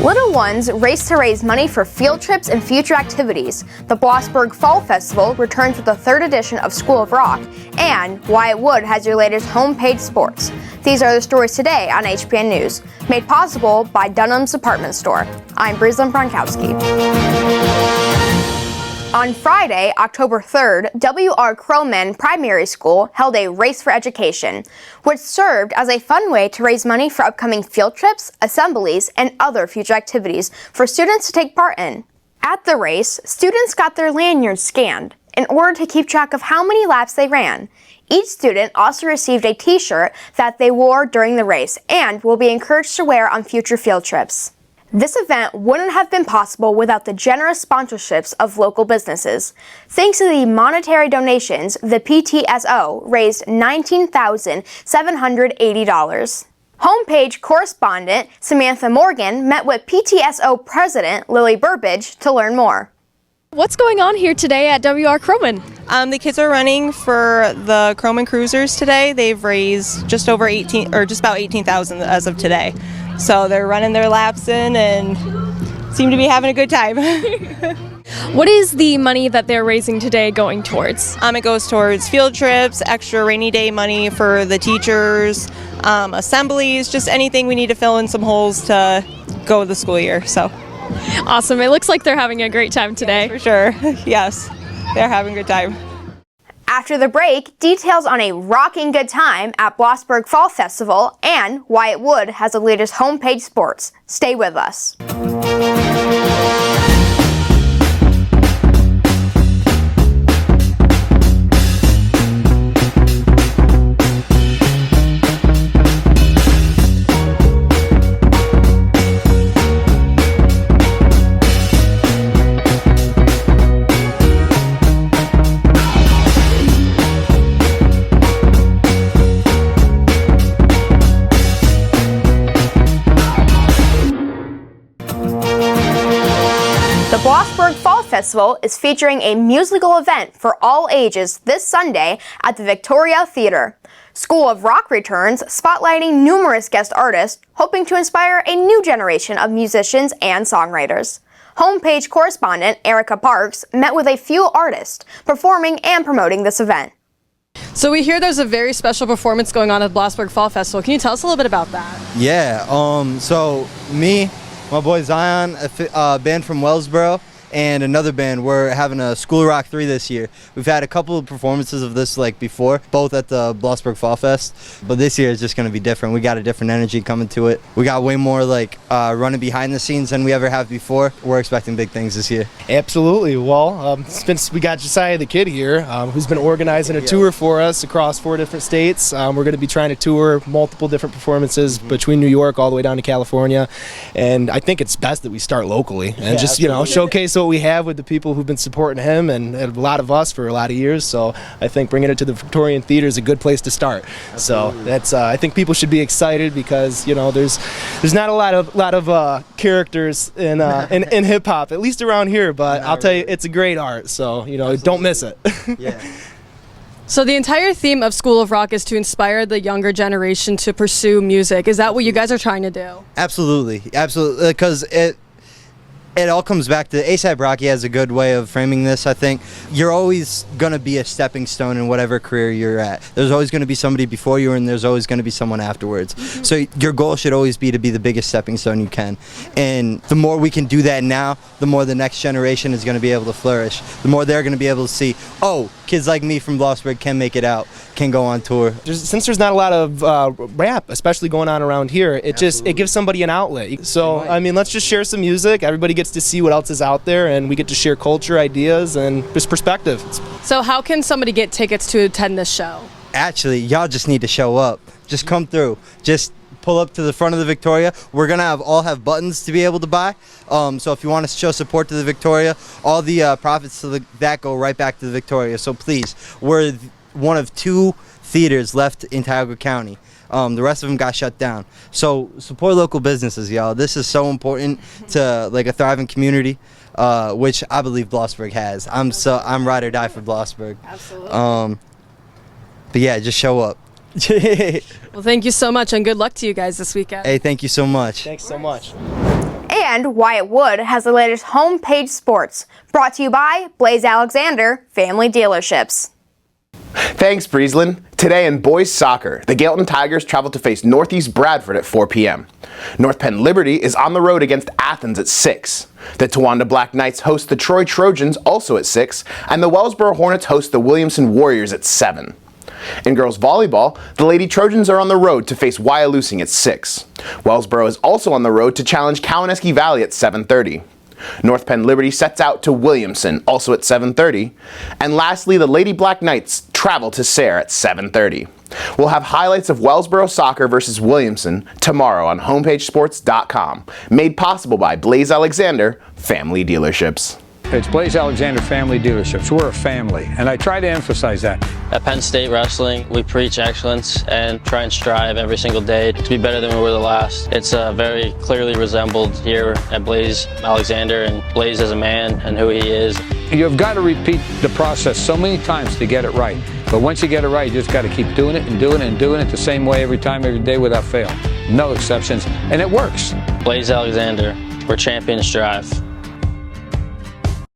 Little ones race to raise money for field trips and future activities. The Blossburg Fall Festival returns with the third edition of School of Rock, and Wyatt Wood has your latest homepage sports. These are the stories today on HPN News, made possible by Dunhams Department Store. I'm Breslin Bronkowski. On Friday, October 3rd, W.R. Croman Primary School held a Race for Education, which served as a fun way to raise money for upcoming field trips, assemblies, and other future activities for students to take part in. At the race, students got their lanyards scanned in order to keep track of how many laps they ran. Each student also received a t-shirt that they wore during the race and will be encouraged to wear on future field trips. This event wouldn't have been possible without the generous sponsorships of local businesses. Thanks to the monetary donations, the PTSO raised $19,780. Homepage correspondent Samantha Morgan met with PTSO President Lily Burbage to learn more. What's going on here today at W.R. Croman? The kids are running for the Croman Cruisers today. They've raised just about 18,000 as of today. So they're running their laps in and seem to be having a good time. What is the money that they're raising today going towards? It goes towards field trips, extra rainy day money for the teachers, assemblies, just anything we need to fill in some holes to go with the school year. So awesome. It looks like they're having a great time today. for sure. Yes, they're having a good time. After the break, details on a rocking good time at Blossburg Fall Festival, and Wyatt Wood has the latest homepage sports. Stay with us. The Blossburg Fall Festival is featuring a musical event for all ages this Sunday at the Victoria Theater. School of Rock returns, spotlighting numerous guest artists, hoping to inspire a new generation of musicians and songwriters. Homepage correspondent Erica Parks met with a few artists performing and promoting this event. So we hear there's a very special performance going on at the Blossburg Fall Festival. Can you tell us a little bit about that? Yeah, so me, my boy Zion, a band from Wellsboro, and another band, we're having a School of Rock 3 this year. We've had a couple of performances of this before, both at the Blossburg Fall Fest, but this year is just going to be different. We got a different energy coming to it. We got way more running behind the scenes than we ever have before. We're expecting big things this year. Absolutely. Well, since we got Josiah the Kid here, who's been organizing a tour for us across 4 different states. We're going to be trying to tour multiple different performances between New York all the way down to California, and I think it's best that we start locally and just showcase what we have with the people who've been supporting him and a lot of us for a lot of years. So I think bringing it to the Victorian Theater is a good place to start. Absolutely. So that's I think people should be excited because there's not a lot of characters in hip hop, at least around here. But I'll tell you, it's a great art. So Absolutely. Don't miss it. Yeah. So the entire theme of School of Rock is to inspire the younger generation to pursue music. Is that what you guys are trying to do? Absolutely, because it all comes back to A$AP Rocky has a good way of framing this, I think. You're always going to be a stepping stone in whatever career you're at. There's always going to be somebody before you, and there's always going to be someone afterwards. So your goal should always be to be the biggest stepping stone you can. And the more we can do that now, the more the next generation is going to be able to flourish. The more they're going to be able to see, oh, kids like me from Blossburg can make it out, can go on tour. Since there's not a lot of rap, especially going on around here, it gives somebody an outlet. So, I mean, let's just share some music. Everybody gets to see what else is out there, and we get to share culture, ideas, and just perspective. So how can somebody get tickets to attend this show? Actually, y'all just need to show up. Just come through. Just pull up to the front of the Victoria. We're going to all have buttons to be able to buy. So if you want to show support to the Victoria, all the profits to that go right back to the Victoria. So please, we're one of 2 theaters left in Tioga County. The rest of them got shut down. So support local businesses, y'all. This is so important to a thriving community, which I believe Blossburg has. I'm ride or die for Blossburg. Absolutely. But yeah, just show up. Well, thank you so much, and good luck to you guys this weekend. Hey, thank you so much. Thanks so much. And And Wyatt Wood has the latest homepage sports, brought to you by Blaze Alexander Family Dealerships. Thanks, Breezeland. Today in boys soccer, the Gaelton Tigers travel to face Northeast Bradford at 4 p.m. North Penn Liberty is on the road against Athens at 6. The Towanda Black Knights host the Troy Trojans also at 6, and the Wellsboro Hornets host the Williamson Warriors at 7. In girls volleyball, the Lady Trojans are on the road to face Wyalusing at 6. Wellsboro is also on the road to challenge Cowanesque Valley at 7:30. North Penn Liberty sets out to Williamson, also at 7:30. And lastly, the Lady Black Knights travel to Sayre at 7:30. We'll have highlights of Wellsboro soccer versus Williamson tomorrow on homepagesports.com. Made possible by Blaze Alexander Family Dealerships. It's Blaze Alexander Family Dealerships. We're a family, and I try to emphasize that. At Penn State Wrestling, we preach excellence and try and strive every single day to be better than we were the last. It's very clearly resembled here at Blaze Alexander, and Blaze as a man and who he is. You've got to repeat the process so many times to get it right. But once you get it right, you just got to keep doing it and doing it and doing it the same way every time, every day without fail. No exceptions, and it works. Blaze Alexander, where champions strive.